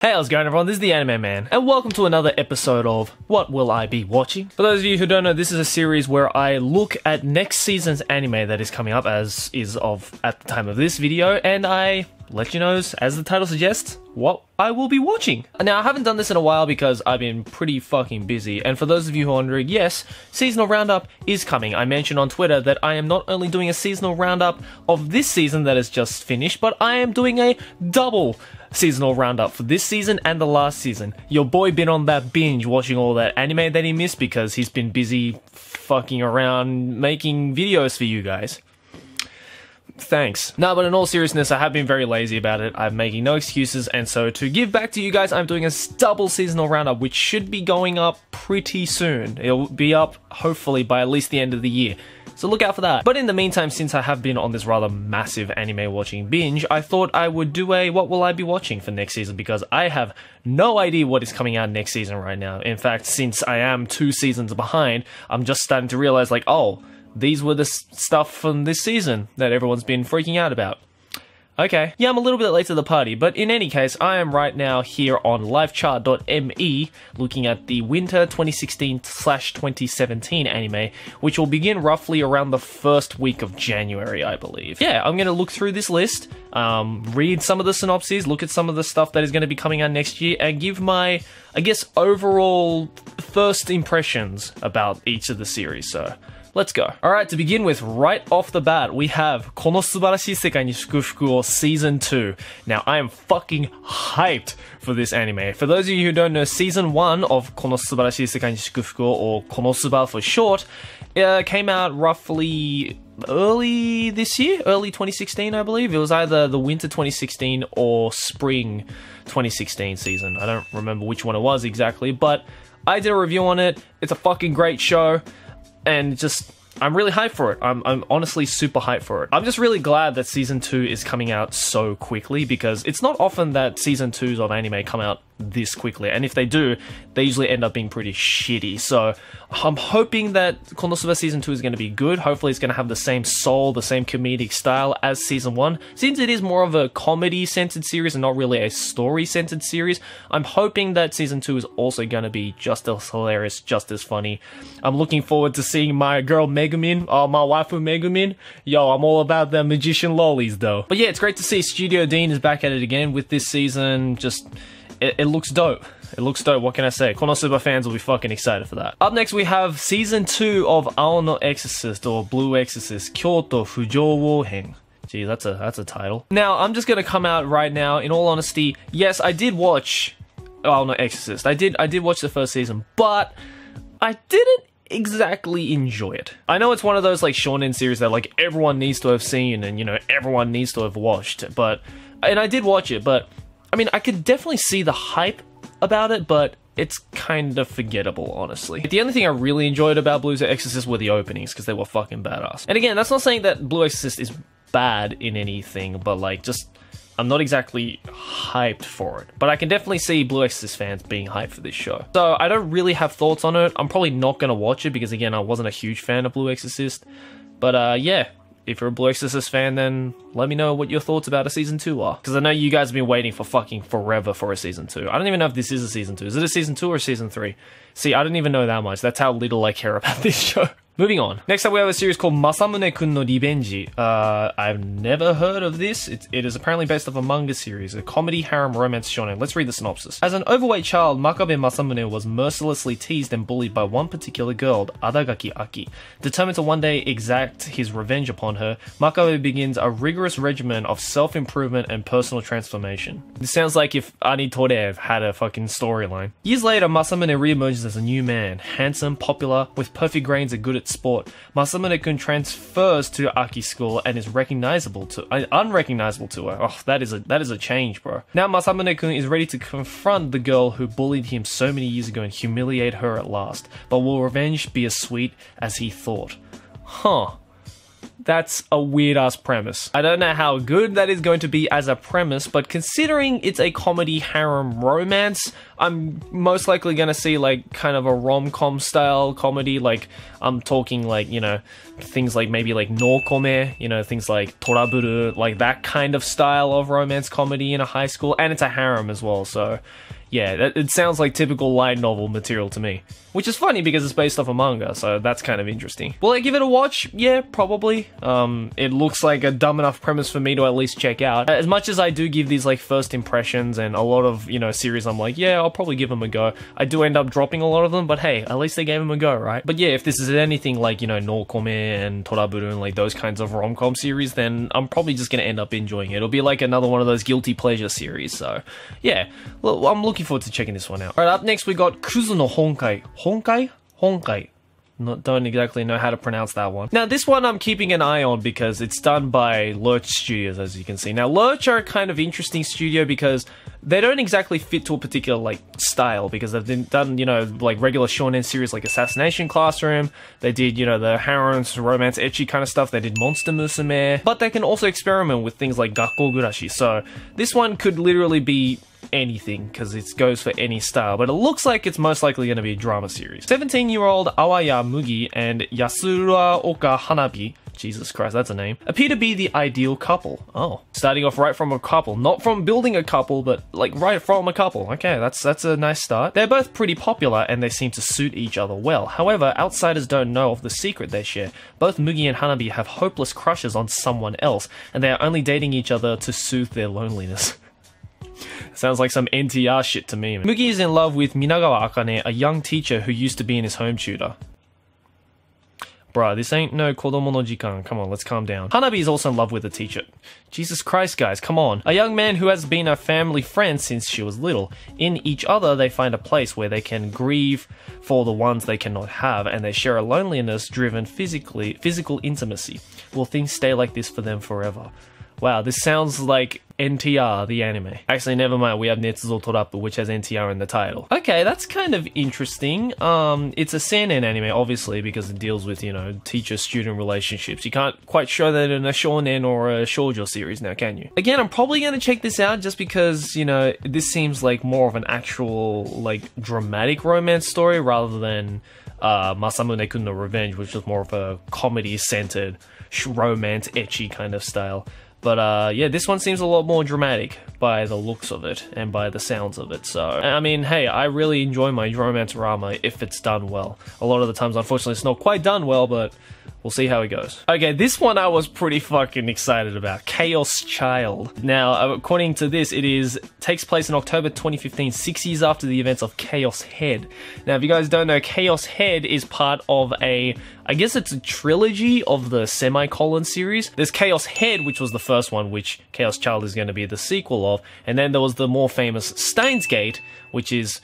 Hey, how's it going everyone? This is the Anime Man, and welcome to another episode of What Will I Be Watching? For those of you who don't know, this is a series where I look at next season's anime that is coming up, as is of at the time of this video, and I let you know, as the title suggests, what I will be watching. Now, I haven't done this in a while because I've been pretty fucking busy, and for those of you who are wondering, yes, seasonal roundup is coming. I mentioned on Twitter that I am not only doing a seasonal roundup of this season that has just finished, but I am doing a double seasonal roundup for this season and the last season. Your boy been on that binge watching all that anime that he missed because he's been busy fucking around making videos for you guys. Thanks. No, but in all seriousness, I have been very lazy about it. I'm making no excuses, and so to give back to you guys, I'm doing a double seasonal roundup, which should be going up pretty soon. It'll be up, hopefully, by at least the end of the year. So look out for that. But in the meantime, since I have been on this rather massive anime watching binge, I thought I would do a what will I be watching for next season, because I have no idea what is coming out next season right now. In fact, since I am 2 seasons behind, I'm just starting to realize, like, oh, these were the stuff from this season that everyone's been freaking out about. Okay, yeah, I'm a little bit late to the party, but in any case, I am right now here on livechart.me looking at the winter 2016/2017 anime, which will begin roughly around the first week of January, I believe. Yeah, I'm going to look through this list, read some of the synopses, look at some of the stuff that is going to be coming out next year, and give my, I guess, overall first impressions about each of the series, so let's go. Alright, to begin with, right off the bat, we have Kono Subarashii Sekai ni Shukufuku, or Season 2. Now, I am fucking hyped for this anime. For those of you who don't know, Season 1 of Kono Subarashii Sekai ni Shukufuku, or Konosuba for short, came out roughly early this year, early 2016, I believe. It was either the winter 2016 or spring 2016 season. I don't remember which one it was exactly, but I did a review on it. It's a fucking great show. And just, I'm really hyped for it. I'm honestly super hyped for it. I'm just really glad that Season 2 is coming out so quickly, because it's not often that Season 2s of anime come out this quickly, and if they do, they usually end up being pretty shitty. So I'm hoping that Konosuba Season 2 is going to be good. Hopefully it's going to have the same soul, the same comedic style as Season 1. Since it is more of a comedy-centered series and not really a story-centered series, I'm hoping that Season 2 is also going to be just as hilarious, just as funny. I'm looking forward to seeing my girl Megumin, my waifu Megumin. Yo, I'm all about the magician lolis though. But yeah, it's great to see Studio Dean is back at it again with this season. Just, it looks dope. It looks dope, what can I say? Konosuba fans will be fucking excited for that. Up next we have Season 2 of Ao no Exorcist, or Blue Exorcist, Kyoto Fujou wo Hen. Gee, that's a title. Now, I'm just gonna come out right now, in all honesty, yes, I did watch Ao no Exorcist. I did watch the first season, but I didn't exactly enjoy it. I know it's one of those like shonen series that like everyone needs to have seen and, you know, everyone needs to have watched, and I did watch it, but I mean, I could definitely see the hype about it, but it's kind of forgettable, honestly. The only thing I really enjoyed about Blue Exorcist were the openings, because they were fucking badass. And again, that's not saying that Blue Exorcist is bad in anything, but like, just, I'm not exactly hyped for it. But I can definitely see Blue Exorcist fans being hyped for this show. So I don't really have thoughts on it. I'm probably not going to watch it, because again, I wasn't a huge fan of Blue Exorcist. But yeah, if you're a Blue Exorcist fan, then let me know what your thoughts about a Season 2 are. Because I know you guys have been waiting for fucking forever for a Season 2. I don't even know if this is a Season 2. Is it a Season 2 or a Season 3? See, I don't even know that much. That's how little I care about this show. Moving on. Next up we have a series called Masamune-kun no Rivenji. I've never heard of this. It is apparently based off a manga series, a comedy harem romance shonen. Let's read the synopsis. As an overweight child, Makabe Masamune was mercilessly teased and bullied by one particular girl, Adagaki Aki. Determined to one day exact his revenge upon her, Makabe begins a rigorous regimen of self-improvement and personal transformation. This sounds like if Ani Torev had a fucking storyline. Years later, Masamune reemerges as a new man, handsome, popular, with perfect grains and good at sport. Masamune-kun transfers to Aki's school and is unrecognizable to her. Oh, that is a change, bro. Now Masamune-kun is ready to confront the girl who bullied him so many years ago and humiliate her at last. But will revenge be as sweet as he thought? Huh. That's a weird-ass premise. I don't know how good that is going to be as a premise, but considering it's a comedy harem romance, I'm most likely going to see, like, kind of a rom-com style comedy. Like, I'm talking, like, you know, things like maybe, like, Nokome, you know, things like Toraburu, like, that kind of style of romance comedy in a high school. And it's a harem as well, so... yeah, it sounds like typical light novel material to me. Which is funny because it's based off a manga, so that's kind of interesting. Will I give it a watch? Yeah, probably. It looks like a dumb enough premise for me to at least check out. As much as I do give these like first impressions and a lot of, you know, series I'm like, yeah, I'll probably give them a go. I do end up dropping a lot of them, but hey, at least they gave them a go, right? But yeah, if this is anything like, you know, Nokome and Toraburu and like those kinds of rom-com series, then I'm probably just gonna end up enjoying it. It'll be like another one of those guilty pleasure series, so yeah. Well, I'm looking forward to checking this one out. Alright, up next we got Kuzu no Honkai. Honkai? Don't exactly know how to pronounce that one. Now, this one I'm keeping an eye on because it's done by Lurch Studios, as you can see. Now, Lurch are a kind of interesting studio because they don't exactly fit to a particular, like, style, because they've done, you know, like, regular shonen series like Assassination Classroom. They did, you know, the harems, romance, ecchi kind of stuff. They did Monster Musume. But they can also experiment with things like Gakkou Gurashi. So, this one could literally be anything because it goes for any style, but it looks like it's most likely going to be a drama series. 17-year-old Awaya Mugi and Yasura Oka Hanabi, Jesus Christ, that's a name, appear to be the ideal couple. Oh, starting off right from a couple, not from building a couple, but like right from a couple. Okay, that's a nice start. They're both pretty popular and they seem to suit each other well. However, outsiders don't know of the secret they share. Both Mugi and Hanabi have hopeless crushes on someone else, and they are only dating each other to soothe their loneliness. Sounds like some NTR shit to me. Mugi is in love with Minagawa Akane, a young teacher who used to be in his home tutor. Bruh, this ain't no Kodomo no Jikan. Come on, let's calm down. Hanabi is also in love with the teacher. Jesus Christ, guys, come on. A young man who has been a family friend since she was little. In each other, they find a place where they can grieve for the ones they cannot have, and they share a loneliness-driven physical intimacy. Will things stay like this for them forever? Wow, this sounds like NTR, the anime. Actually, never mind, we have Netsuzo Torapu, which has NTR in the title. Okay, that's kind of interesting. It's a seinen anime, obviously, because it deals with, you know, teacher-student relationships. You can't quite show that in a shonen or a shoujo series now, can you? Again, I'm probably going to check this out just because, you know, this seems like more of an actual, like, dramatic romance story rather than Masamune-kun no Revenge, which is more of a comedy-centered romance, ecchi kind of style. But yeah, this one seems a lot more dramatic by the looks of it and by the sounds of it. So, I mean, hey, I really enjoy my romance drama if it's done well. A lot of the times, unfortunately, it's not quite done well, but we'll see how it goes. Okay, this one I was pretty fucking excited about. Chaos Child. Now, according to this, takes place in October 2015, 6 years after the events of Chaos Head. Now, if you guys don't know, Chaos Head is part of I guess it's a trilogy of the Semicolon series. There's Chaos Head, which was the first one, which Chaos Child is going to be the sequel of. And then there was the more famous Steins Gate, which is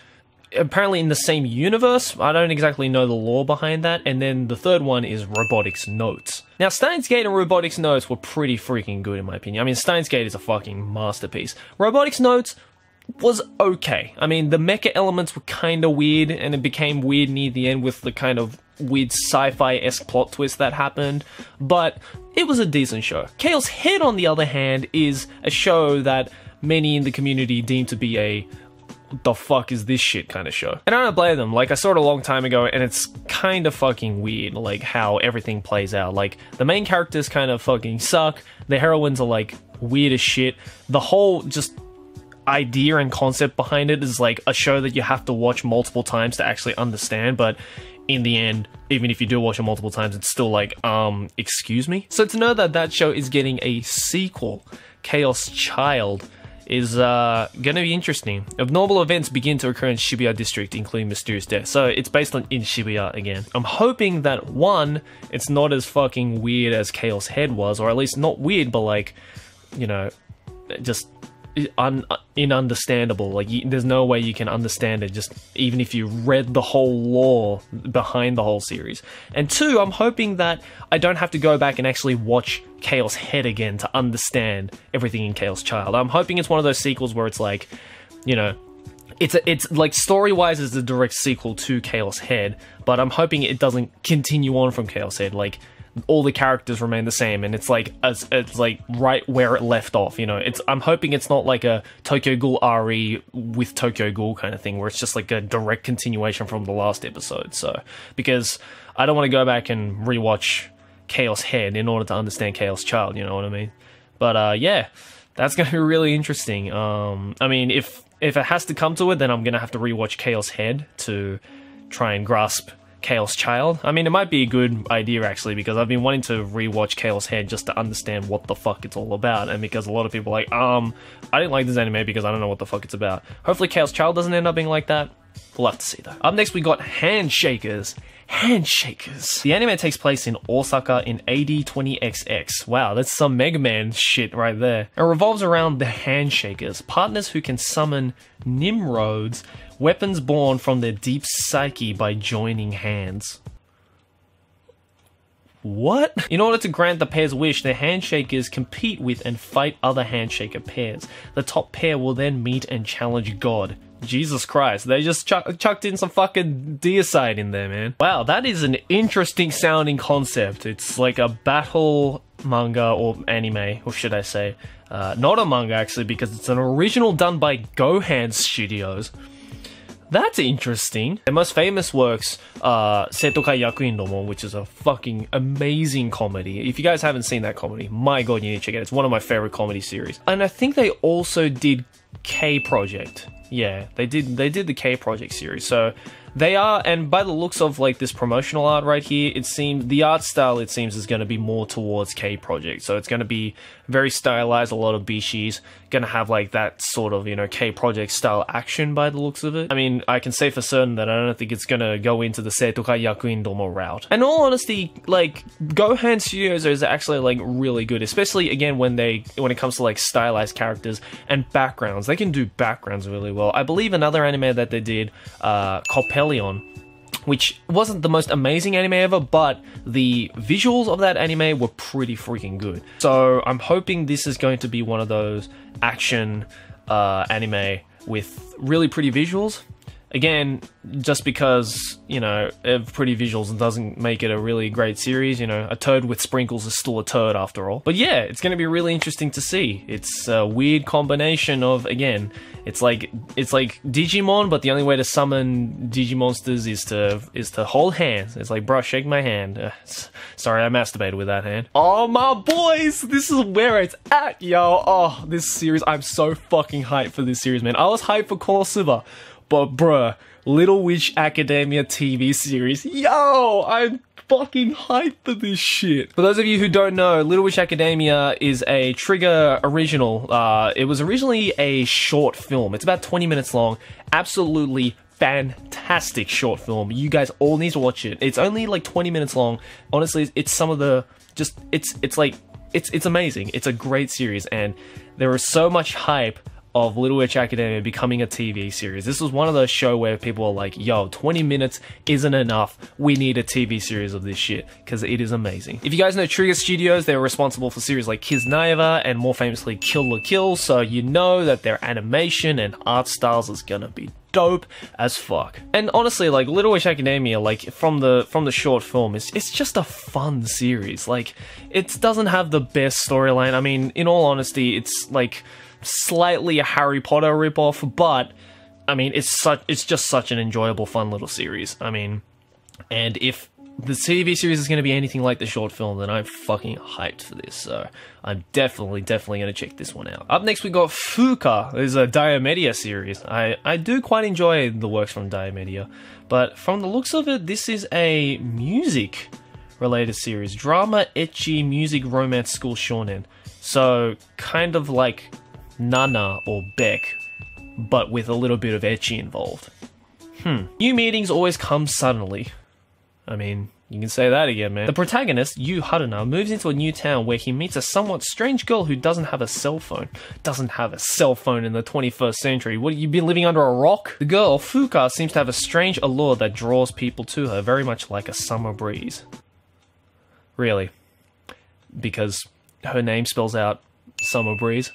apparently in the same universe. I don't exactly know the lore behind that. And then the third one is Robotics Notes. Now, Steins Gate and Robotics Notes were pretty freaking good in my opinion. I mean, Steins Gate is a fucking masterpiece. Robotics Notes was okay. I mean, the mecha elements were kind of weird, and it became weird near the end with the kind of weird sci-fi-esque plot twist that happened, but it was a decent show. Chaos Head, on the other hand, is a show that many in the community deem to be a the fuck is this shit kind of show. And I don't blame them. Like, I saw it a long time ago, and it's kind of fucking weird, like, how everything plays out. Like, the main characters kind of fucking suck, the heroines are, like, weird as shit. The whole, just idea and concept behind it is, like, a show that you have to watch multiple times to actually understand, but in the end, even if you do watch it multiple times, it's still like, excuse me? So to know that that show is getting a sequel, Chaos Child, is gonna be interesting. Abnormal events begin to occur in Shibuya district, including mysterious deaths. So it's based on in Shibuya again. I'm hoping that, one, it's not as fucking weird as Chaos Head was, or at least not weird, but like, you know, just ununderstandable. Like, there's no way you can understand it, just even if you read the whole lore behind the whole series. And two, I'm hoping that I don't have to go back and actually watch Chaos Head again to understand everything in Chaos Child. I'm hoping it's one of those sequels where it's like, you know, it's like story-wise is a direct sequel to Chaos Head, but I'm hoping it doesn't continue on from Chaos Head. Like, all the characters remain the same, and it's like right where it left off. You know, I'm hoping it's not like a Tokyo Ghoul RE with Tokyo Ghoul kind of thing, where it's just like a direct continuation from the last episode. So, because I don't want to go back and rewatch Chaos Head in order to understand Chaos Child. You know what I mean? But yeah, that's gonna be really interesting. I mean, if it has to come to it, then I'm gonna have to rewatch Chaos Head to try and grasp Chaos Child. I mean, it might be a good idea actually, because I've been wanting to rewatch Chaos Head just to understand what the fuck it's all about, and because a lot of people are like, I didn't like this anime because I don't know what the fuck it's about. Hopefully Chaos Child doesn't end up being like that. We'll have to see though. Up next we got Handshakers. Handshakers. The anime takes place in Osaka in AD 20XX. Wow, that's some Mega Man shit right there. It revolves around the Handshakers, partners who can summon Nimrods, weapons born from their deep psyche by joining hands. What? In order to grant the pair's wish, the Handshakers compete with and fight other Handshaker pairs. The top pair will then meet and challenge God. Jesus Christ, they just chucked in some fucking deicide in there, man. Wow, that is an interesting sounding concept. It's like a battle manga or anime, or should I say, not a manga actually, because it's an original done by Gohan Studios. That's interesting. Their most famous works are Seitokai Yakuin Domo, which is a fucking amazing comedy. If you guys haven't seen that comedy, my god, you need to check it out. It's one of my favorite comedy series. And I think they also did K Project. Yeah, they did the K Project series. So they are, and by the looks of like this promotional art right here, it seems the art style is going to be more towards K Project. So it's going to be very stylized, a lot of bishis, going to have like that sort of, you know, K Project style action by the looks of it. I mean, I can say for certain that I don't think it's going to go into the Seitokai Yakuin Domo route. And in all honesty, like Gohan Studios is actually like really good, especially again when it comes to like stylized characters and backgrounds. They can do backgrounds really well. I believe another anime that they did, Coppelion, which wasn't the most amazing anime ever, but the visuals of that anime were pretty freaking good. So I'm hoping this is going to be one of those action anime with really pretty visuals. Again, just because, you know, of pretty visuals doesn't make it a really great series. You know, a turd with sprinkles is still a turd after all. But yeah, it's going to be really interesting to see. It's a weird combination of, again, it's like Digimon, but the only way to summon Digimonsters is to hold hands. It's like, bro, shake my hand. Sorry, I masturbated with that hand. Oh, my boys, this is where it's at, yo. Oh, this series, I'm so fucking hyped for this series, man. I was hyped for Konosuba. But bruh, Little Witch Academia TV series. Yo, I'm fucking hyped for this shit. For those of you who don't know, Little Witch Academia is a Trigger original. It was originally a short film. It's about 20 minutes long. Absolutely fantastic short film. You guys all need to watch it. It's only like 20 minutes long. Honestly, it's some of the it's amazing. It's a great series, and there is so much hype of Little Witch Academia becoming a TV series. This was one of those shows where people are like, yo, 20 minutes isn't enough. We need a TV series of this shit, because it is amazing. If you guys know Trigger Studios, they were responsible for series like Kiznaiva and more famously Kill la Kill, so you know that their animation and art styles is gonna be dope as fuck. And honestly, like Little Witch Academia, like from the short film, it's just a fun series. Like, it doesn't have the best storyline. I mean, in all honesty, it's like slightly a Harry Potter ripoff, but I mean, it's just such an enjoyable, fun little series. I mean, and if the TV series is going to be anything like the short film, then I'm fucking hyped for this. So I'm definitely going to check this one out. Up next, we got Fuuka. There's a Diomedea series. I do quite enjoy the works from Diomedea, but from the looks of it, this is a music related series. Drama, ecchi, music, romance, school shonen. So kind of like Nana or Beck, but with a little bit of ecchi involved. New meetings always come suddenly. I mean, you can say that again, man. The protagonist, Yu Haruna, moves into a new town where he meets a somewhat strange girl who doesn't have a cell phone. Doesn't have a cell phone in the 21st century. What, you been living under a rock? The girl, Fuuka, seems to have a strange allure that draws people to her, very much like a summer breeze. Really? Because her name spells out summer breeze?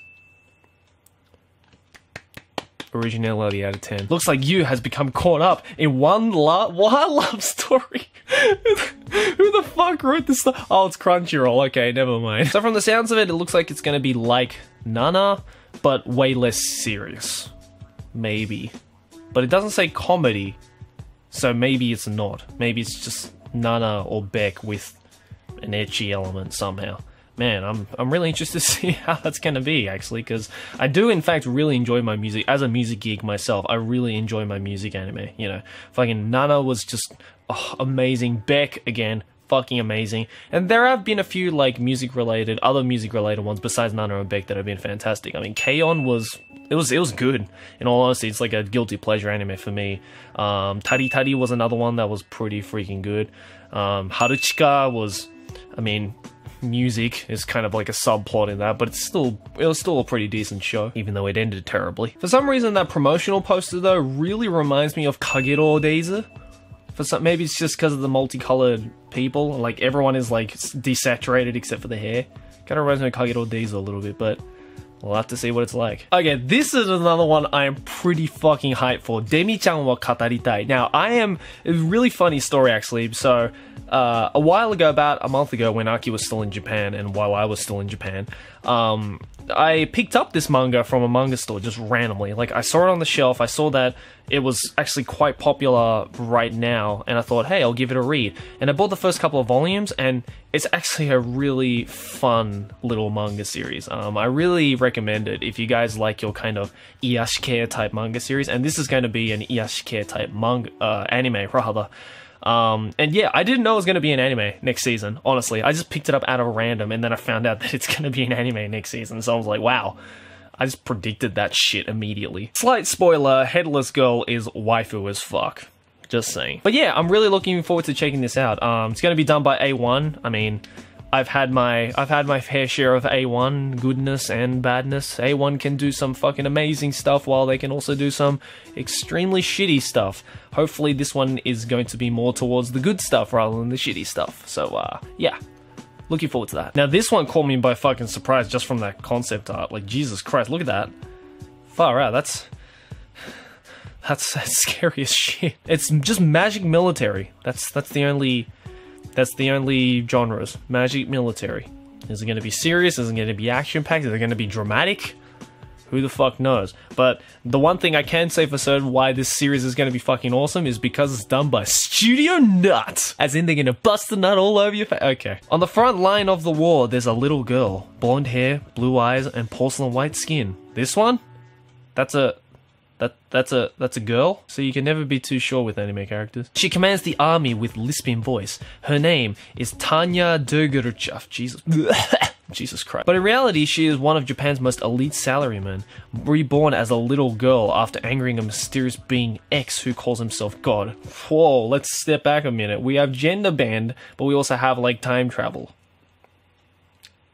Originality out of 10. Looks like Yu has become caught up in one love story. Who the fuck wrote this stuff? Oh, it's Crunchyroll. Okay, never mind. So from the sounds of it, it looks like it's gonna be like Nana, but way less serious. Maybe. But it doesn't say comedy, so maybe it's not. Maybe it's just Nana or Beck with an ecchi element somehow. Man, I'm really interested to see how that's gonna be, actually, because I do, in fact, really enjoy my music. As a music geek myself, I really enjoy my music anime, you know. Fucking Nana was just amazing. Beck, again, fucking amazing. And there have been a few, like, other music-related ones besides Nana and Beck that have been fantastic. I mean, K-On! It was good. In all honesty, it's like a guilty pleasure anime for me. Tari Tari was another one that was pretty freaking good. Haruchika was, I mean, music is kind of like a subplot in that, but it was still a pretty decent show, even though it ended terribly. For some reason, that promotional poster though really reminds me of Kagero Days. Maybe it's just because of the multicolored people. Like everyone is like desaturated except for the hair. Kind of reminds me of Kagero Days a little bit, but we'll have to see what it's like. Okay, this is another one I am pretty fucking hyped for. Demi-chan wa kataritai. Now, it's a really funny story actually. So, a while ago, about a month ago, when Aki was still in Japan, and while I was still in Japan, I picked up this manga from a manga store just randomly. Like, I saw it on the shelf, I saw that it was actually quite popular right now, and I thought, hey, I'll give it a read. And I bought the first couple of volumes, and it's actually a really fun little manga series. I really recommend it if you guys like your kind of Iyashikei type manga series, and this is going to be an Iyashikei type anime, rather. And yeah, I didn't know it was going to be an anime next season, honestly. I just picked it up out of random, and then I found out that it's going to be an anime next season, so I was like, wow. I just predicted that shit immediately. Slight spoiler, Headless Girl is waifu as fuck. Just saying. But yeah, I'm really looking forward to checking this out. It's going to be done by A1. I mean, I've had my fair share of A1 goodness and badness. A1 can do some fucking amazing stuff, while they can also do some extremely shitty stuff. Hopefully this one is going to be more towards the good stuff rather than the shitty stuff. So, yeah. Looking forward to that. Now, this one caught me by fucking surprise just from that concept art. Like, Jesus Christ, look at that. Far out, that's scary as shit. It's just magic military. That's the only genres. Magic military. Is it going to be serious? Is it going to be action-packed? Is it going to be dramatic? Who the fuck knows? But the one thing I can say for certain why this series is going to be fucking awesome is because it's done by Studio Nut. As in, they're going to bust the nut all over your face. Okay. On the front line of the war, there's a little girl. Blonde hair, blue eyes, and porcelain white skin. This one? That's a girl, so you can never be too sure with anime characters. She commands the army with lisping voice. Her name is Tanya Durguruchov. Jesus Christ. But in reality, she is one of Japan's most elite salarymen, reborn as a little girl after angering a mysterious being X who calls himself God. Whoa, let's step back a minute. We have gender bend, but we also have, like, time travel.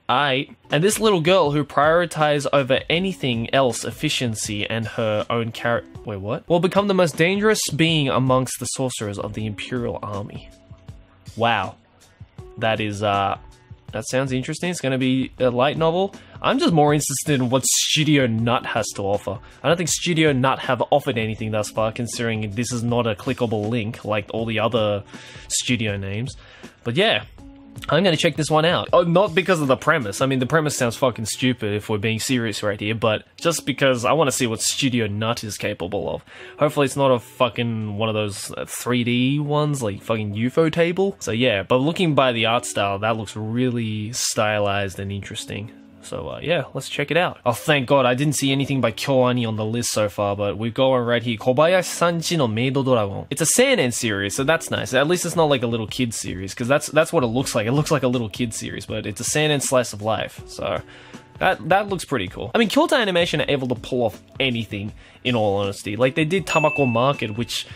And this little girl who prioritizes over anything else efficiency and her own character. Wait, what? Will become the most dangerous being amongst the sorcerers of the Imperial Army. Wow. That is, that sounds interesting. It's going to be a light novel. I'm just more interested in what Studio Nut has to offer. I don't think Studio Nut have offered anything thus far, considering this is not a clickable link like all the other studio names. But yeah. I'm going to check this one out. Oh, not because of the premise. I mean, the premise sounds fucking stupid if we're being serious right here, but just because I want to see what Studio Nut is capable of. Hopefully it's not a fucking one of those 3D ones, like fucking UFO table. So yeah, but looking by the art style, that looks really stylized and interesting. So yeah, let's check it out. Oh, thank God, I didn't see anything by KyoAni on the list so far, but we've got one right here. Kobayashi-sanji no Meido Dragon. It's a seinen series, so that's nice. At least it's not like a little kid series, because that's what it looks like. It looks like a little kid series, but it's a seinen slice of life. So that looks pretty cool. I mean, Kyoto Animation are able to pull off anything, in all honesty. Like, they did Tamako Market, which,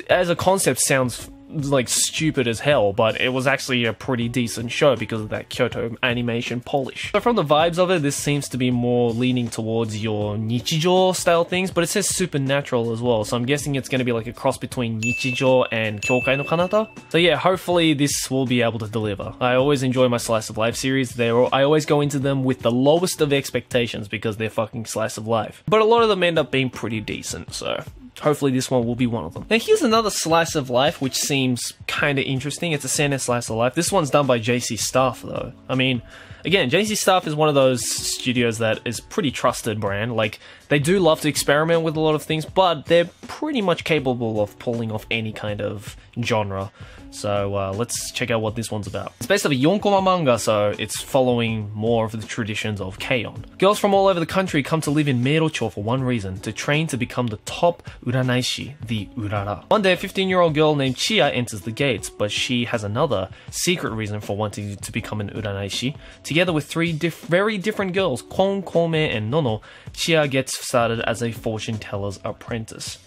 as a concept, sounds like stupid as hell, but it was actually a pretty decent show because of that Kyoto animation polish. So from the vibes of it, this seems to be more leaning towards your Nichijou style things, but it says supernatural as well, so I'm guessing it's going to be like a cross between Nichijou and Kyokai no Kanata. So yeah, hopefully this will be able to deliver. I always enjoy my slice of life series. I always go into them with the lowest of expectations because they're fucking slice of life. But a lot of them end up being pretty decent, so hopefully this one will be one of them. Now here's another slice of life which seems kind of interesting. It's a seinen slice of life. This one's done by JC Staff though. I mean, again, JC Staff is one of those studios that is pretty trusted brand. Like, they do love to experiment with a lot of things, but they're pretty much capable of pulling off any kind of genre. So let's check out what this one's about. It's based off a Yonkoma manga, so it's following more of the traditions of Keion. Girls from all over the country come to live in Meirocho for one reason: to train to become the top uranaishi, the urara. One day, a 15-year-old girl named Chia enters the gates, but she has another secret reason for wanting to become an uranaishi. Together with three very different girls, Kon, Kome, and Nono, Chia gets started as a fortune teller's apprentice.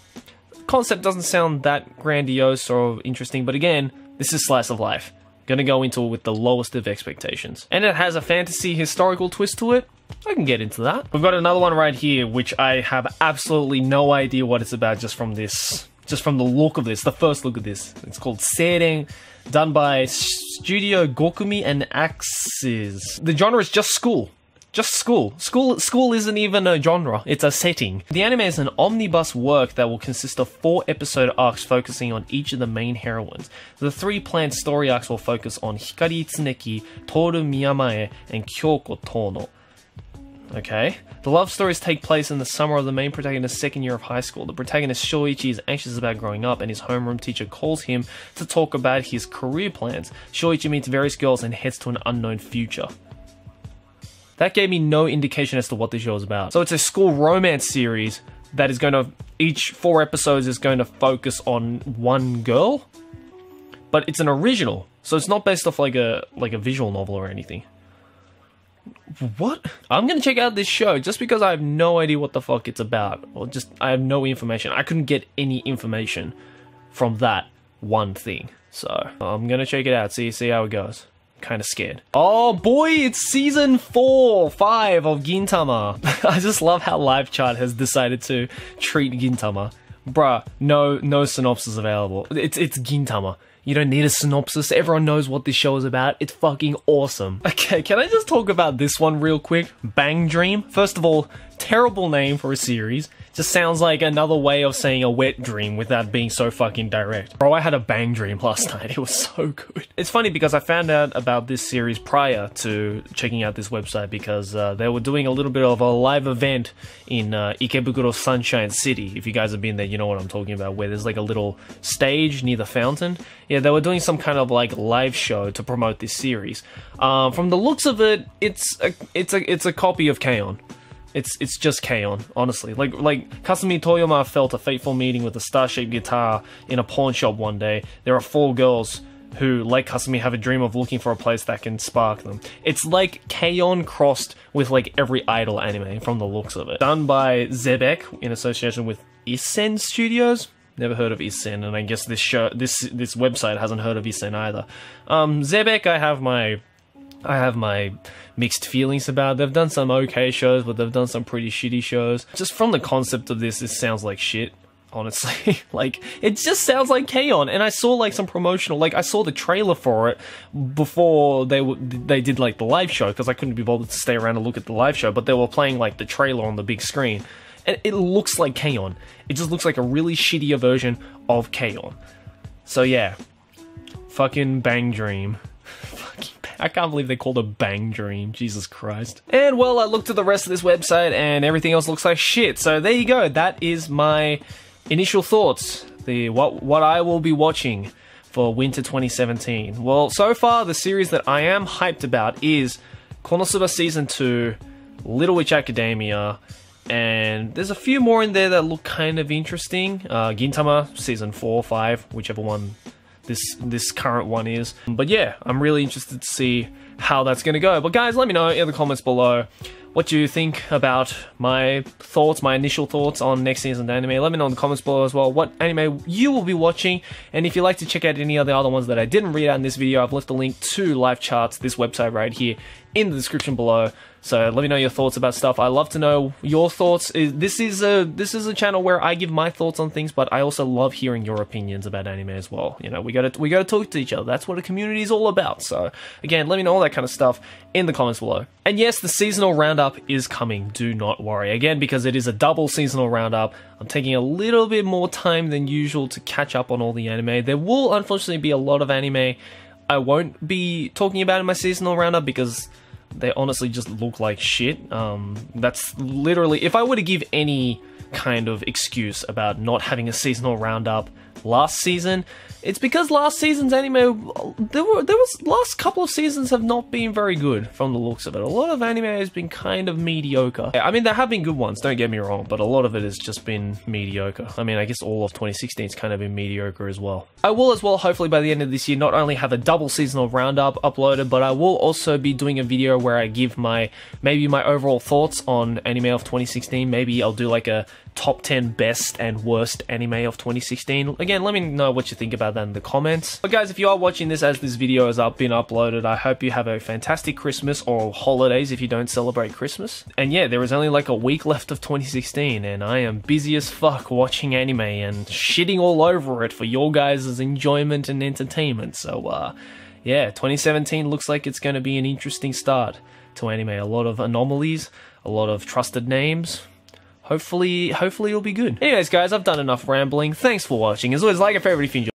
Concept doesn't sound that grandiose or interesting, but again, this is slice of life. Gonna go into it with the lowest of expectations. And it has a fantasy historical twist to it. I can get into that. We've got another one right here, which I have absolutely no idea what it's about just from the look of this, the first look of this. It's called Seiren, done by Studio Gokumi and Axis. The genre is just school. Just school. School isn't even a genre, it's a setting. The anime is an omnibus work that will consist of 4 episode arcs focusing on each of the main heroines. The 3 planned story arcs will focus on Hikari Tsuneki, Toru Miyamae, and Kyoko Tono. Okay. The love stories take place in the summer of the main protagonist's second year of high school. The protagonist Shoichi is anxious about growing up, and his homeroom teacher calls him to talk about his career plans. Shoichi meets various girls and heads to an unknown future. That gave me no indication as to what this show is about. So it's a school romance series that is going to, each 4 episodes is going to focus on one girl, but it's an original, so it's not based off like a visual novel or anything. What? I'm gonna check out this show just because I have no idea what the fuck it's about, or just I have no information. I couldn't get any information from that one thing, so I'm gonna check it out. See how it goes. Kind of scared. Oh boy, it's season 4-5 of Gintama. I just love how LiveChart has decided to treat Gintama. Bruh, no synopsis available. It's Gintama. You don't need a synopsis. Everyone knows what this show is about. It's fucking awesome. Okay, can I just talk about this one real quick? Bang Dream. First of all, terrible name for a series. Just sounds like another way of saying a wet dream without being so fucking direct. Bro, I had a bang dream last night. It was so good. It's funny because I found out about this series prior to checking out this website because they were doing a little bit of a live event in Ikebukuro Sunshine City. If you guys have been there, you know what I'm talking about, where there's like a little stage near the fountain. Yeah, they were doing some kind of like live show to promote this series. From the looks of it, it's a copy of K-On! It's just K-On!, honestly. Like Kasumi Toyama felt a fateful meeting with a star-shaped guitar in a pawn shop one day. There are 4 girls who, like Kasumi, have a dream of looking for a place that can spark them. It's like K-On! Crossed with like every idol anime from the looks of it. Done by Zebek in association with Isen Studios. Never heard of Isen, and I guess this website hasn't heard of Isen either. Zebek, I have my mixed feelings about. They've done some okay shows, but they've done some pretty shitty shows. Just from the concept of this sounds like shit, honestly. Like, it just sounds like K-On! And I saw like some promotional, like I saw the trailer for it before they did like the live show, because I couldn't be bothered to stay around and look at the live show, but they were playing like the trailer on the big screen. And it looks like K-On! It just looks like a really shittier version of K-On! So yeah, fucking Bang Dream. I can't believe they called it Bang Dream. Jesus Christ. And well, I looked at the rest of this website and everything else looks like shit. So there you go. That is my initial thoughts. What I will be watching for winter 2017. Well, so far the series that I am hyped about is Konosuba Season 2, Little Witch Academia, and there's a few more in there that look kind of interesting. Gintama Season 4, 5, whichever one this current one is. But yeah, I'm really interested to see how that's going to go. But guys, let me know in the comments below what you think about my thoughts, my initial thoughts on next season's anime. Let me know in the comments below as well what anime you will be watching, and if you'd like to check out any of the other ones that I didn't read out in this video, I've left a link to Live Charts, this website right here, in the description below. So let me know your thoughts about stuff. I love to know your thoughts. This is a channel where I give my thoughts on things, but I also love hearing your opinions about anime as well. You know, we gotta talk to each other. That's what a community is all about. So again, let me know all that kind of stuff in the comments below. And yes, the seasonal roundup is coming. Do not worry. Again, because it is a double seasonal roundup, I'm taking a little bit more time than usual to catch up on all the anime. There will unfortunately be a lot of anime I won't be talking about in my seasonal roundup because they honestly just look like shit. That's literally, if I were to give any kind of excuse about not having a seasonal roundup last season, it's because last season's anime, last couple of seasons have not been very good from the looks of it. A lot of anime has been kind of mediocre. I mean, there have been good ones, don't get me wrong, but a lot of it has just been mediocre. I mean, I guess all of 2016's kind of been mediocre as well. I will as well, hopefully by the end of this year, not only have a double seasonal roundup uploaded, but I will also be doing a video where I give maybe my overall thoughts on anime of 2016. Maybe I'll do like a top 10 best and worst anime of 2016. Again, let me know what you think about that in the comments. But guys, if you are watching this as this video has been uploaded, I hope you have a fantastic Christmas or holidays if you don't celebrate Christmas. And yeah, there is only like a week left of 2016 and I am busy as fuck watching anime and shitting all over it for your guys' enjoyment and entertainment. So yeah, 2017 looks like it's going to be an interesting start to anime. A lot of anomalies, a lot of trusted names. Hopefully it'll be good. Anyways, guys, I've done enough rambling. Thanks for watching. As always, like and favorite if you enjoyed.